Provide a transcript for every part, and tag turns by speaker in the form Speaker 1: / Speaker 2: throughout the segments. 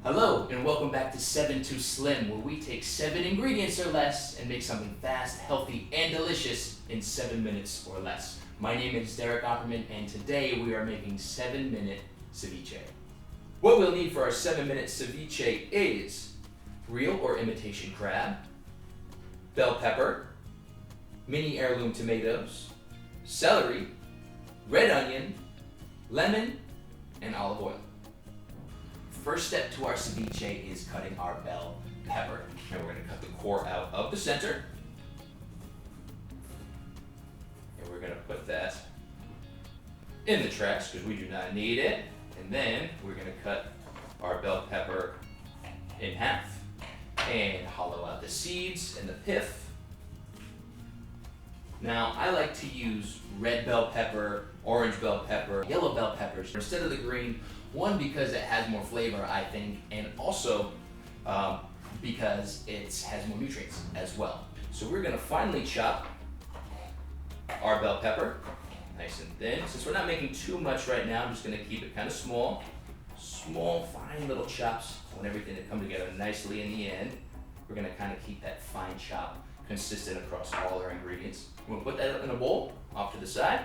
Speaker 1: Hello, and welcome back to 7 to Slim, where we take 7 ingredients or less and make something fast, healthy, and delicious in 7 minutes or less. My name is Derek Opperman, and today we are making 7-minute ceviche. What we'll need for our 7-minute ceviche is real or imitation crab, bell pepper, mini heirloom tomatoes, celery, red onion, lemon, and olive oil. First step to our ceviche is cutting our bell pepper. And we're going to cut the core out of the center. And we're going to put that in the trash because we do not need it. And then we're going to cut our bell pepper in half and hollow out the seeds and the pith. Now, I like to use red bell pepper, orange bell pepper, yellow bell peppers instead of the green. One, because it has more flavor, I think, and also because it has more nutrients as well. So we're gonna finely chop our bell pepper, nice and thin. Since we're not making too much right now, I'm just gonna keep it kind of small, fine little chops. I want everything to come together nicely in the end. We're gonna kind of keep that fine chop consistent across all our ingredients. We'll put that in a bowl off to the side.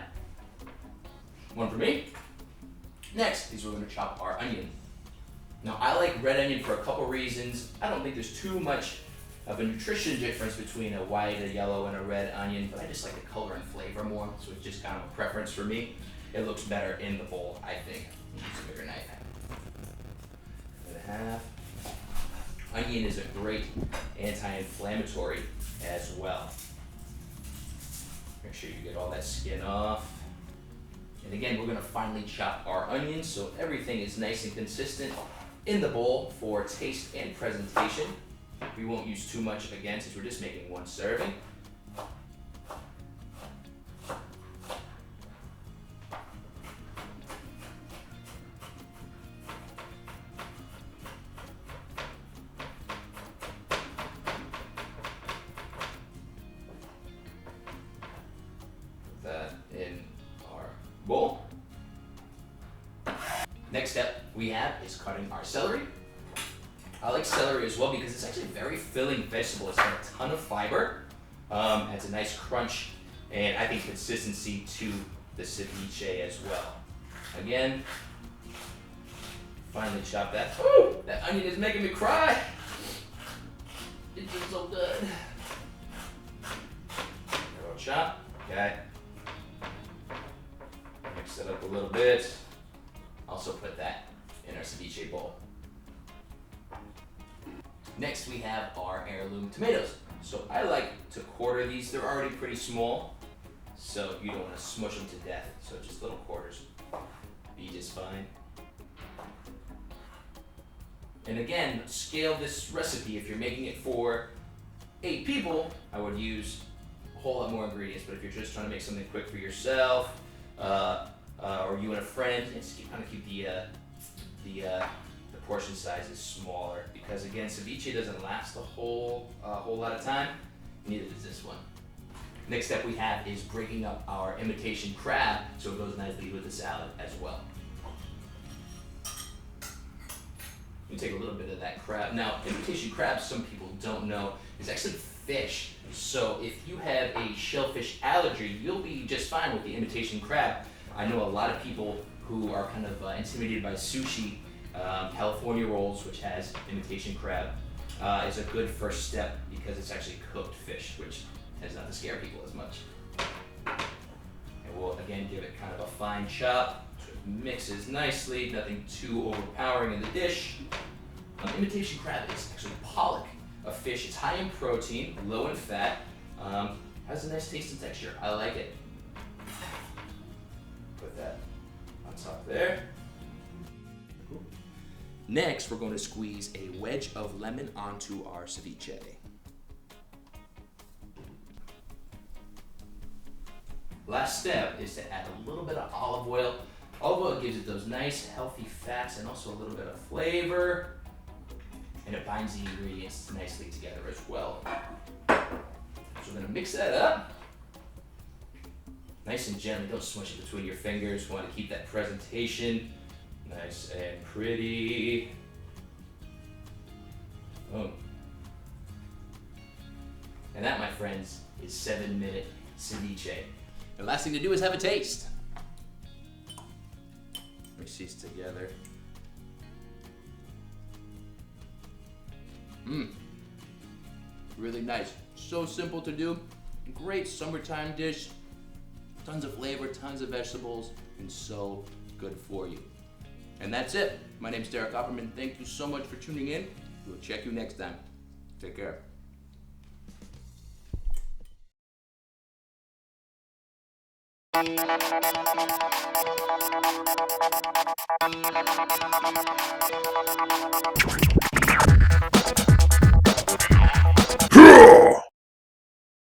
Speaker 1: One for me. Next is we're going to chop our onion. Now, I like red onion for a couple reasons. I don't think there's too much of a nutrition difference between a white, a yellow, and a red onion, but I just like the color and flavor more, so it's just kind of a preference for me. It looks better in the bowl, I think. Use a bigger knife. And a half. Onion is a great anti-inflammatory as well. Make sure you get all that skin off. And again, we're going to finely chop our onions so everything is nice and consistent in the bowl for taste and presentation. We won't use too much again since we're just making one serving. Put that in our bowl. Next step we have is cutting our celery. I like celery as well because it's actually a very filling vegetable. It's got a ton of fiber, adds a nice crunch, and I think consistency to the ceviche as well. Again, finally chop that. Ooh, that onion is making me cry. It's just so good. Little chop, okay. Mix it up a little bit. Also put that in our ceviche bowl. Next we have our heirloom tomatoes. So I like to quarter these. They're already pretty small, so you don't want to smush them to death. So just little quarters be just fine. And again, scale this recipe. If you're making it for 8 people, I would use a whole lot more ingredients. But if you're just trying to make something quick for yourself, or you and a friend, and just kind of keep the portion sizes smaller, because again, ceviche doesn't last a whole lot of time. Neither does this one. Next step we have is breaking up our imitation crab so it goes nicely with the salad as well. You take a little bit of that crab. Now, imitation crab, some people don't know, is actually fish. So if you have a shellfish allergy, you'll be just fine with the imitation crab. I know a lot of people who are kind of intimidated by sushi. California rolls, which has imitation crab, is a good first step because it's actually cooked fish, which tends not to scare people as much. And we'll again give it kind of a fine chop so it mixes nicely, nothing too overpowering in the dish. Imitation crab is actually pollock, a fish. It's high in protein, low in fat, has a nice taste and texture. I like it. Put that on top there. Next, we're going to squeeze a wedge of lemon onto our ceviche. Last step is to add a little bit of olive oil. Olive oil gives it those nice, healthy fats and also a little bit of flavor. And it binds the ingredients nicely together as well. So we're going to mix that up. Nice and gently, don't smush it between your fingers. We want to keep that presentation nice and pretty. Boom. And that, my friends, is 7-minute ceviche. The last thing to do is have a taste. Mix these together. Really nice. So simple to do. Great summertime dish. Tons of flavor, tons of vegetables, and so good for you. And that's it. My name's Derek Opperman. Thank you so much for tuning in. We'll check you next time. Take care.